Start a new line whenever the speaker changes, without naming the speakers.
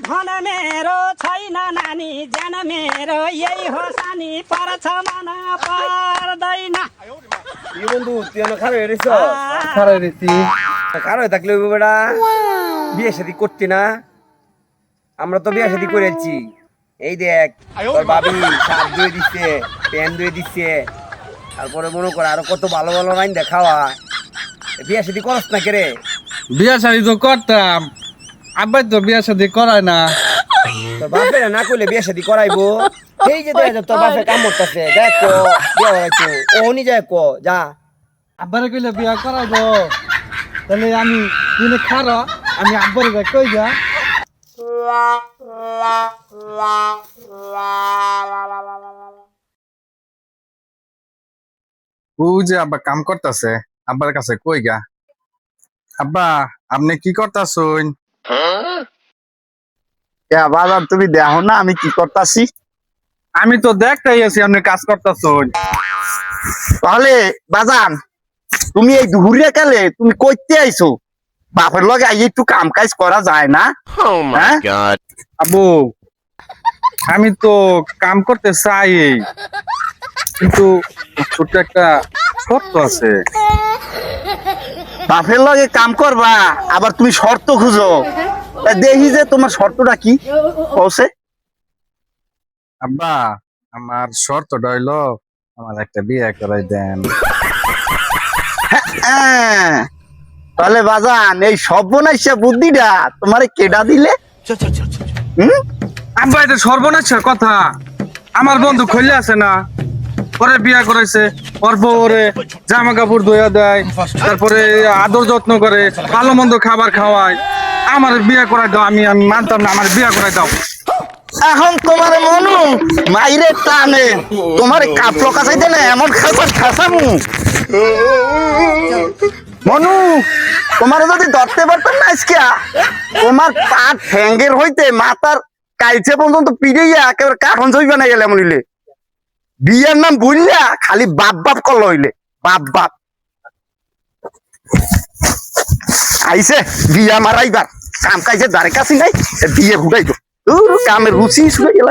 धन मेरो छैन नानी ज्यान मेरो यही हो सानी पर्छ मन पर्दैन
কি বন্ধু তুই আমার খারাপ হয়েছিস
খারাপ রীতি
খারাপ হয়ে থাকলে বেটা বিয়ে শাদী করতি না আমরা তো বিয়ে শাদী করেছি এই দেখ তোর ভাবি শাক ধুয়ে দিচ্ছে প্যান ধুয়ে দিচ্ছে তারপরে মনে কর আরো কত ভালো ভালো রাইন দেখাওয়া বিয়ে শাদী করস না কে রে
বিয়া শাদি তো করতাম আব্বাই তো বিয়া শাদি করায় না
তোর বাপের না করলে বিয়ে শাদী করাইবো এই যে দেখ তোর বাপে কাম করতেছে দেখ তো বিয়ে হয়েছে ওহনি যায় কো যা
আব্বারে কইলে বিয়া করাইবো তাহলে আমি দিনে খারো আমি আব্বারে যাই কই যা ও যে আব্বা কাম করতেছে আব্বার কাছে কই গা আব্বা আপনি কি করতেছেন
বাজার তুমি দেখো না আমি কি করতেছি
আমি তো দেখতেই আছি আপনি কাজ করতেছেন
তাহলে বাজান তুমি এই দুহুরিয়া কালে তুমি কইতে আইছো বাপের লগে আই একটু কাম কাজ করা যায় না হ্যাঁ?
আব্বু আমি তো কাম করতে চাই কিন্তু ছোট্ট একটা শর্ত আছে
বাপের লগে কাম করবা আবার তুমি শর্ত খুঁজো তা দেখি যে তোমার শর্তটা কি কওছে
আব্বা আমার শর্তটা হইলো আমার একটা বিয়ে করাই দেন
হ্যাঁ, তাহলে বাজান এই সর্বনাশা বুদ্ধিটা তোমারে কেডা দিলে
আব্বা এটা সর্বনাশের কথা আমার বন্ধু খুললে আছে না পরে বিয়া করাইছে ওর বউ ওরে জামা কাপড় ধুইয়া দেয় তারপরে আদর যত্ন করে ভালো মন্দ খাবার খাওয়ায় আমার বিয়া করাই দাও আমি আমি মানতাম না আমার বিয়া করাই দাও
এখন তোমার মনু মাইরে টানে তোমার কাপড় কাছাইতে না এমন খাবার খাসামু মনু তোমার যদি ধরতে পারতাম না আজকে তোমার পাট ঠ্যাঙ্গের হইতে মাথার কাইছে পর্যন্ত পিড়াইয়া একেবারে কাঠন ছবি বানাই গেলে এমন হইলে বিয়ার নাম বললা খালি বাপ বাপ করল হইলে বাপ বাপ আইসে বিয়া মারাইবার কাম কাইছে দাঁড়ে কাছে নাই বিয়ে ঘুরাইতো কামের রুচি শুনে গেল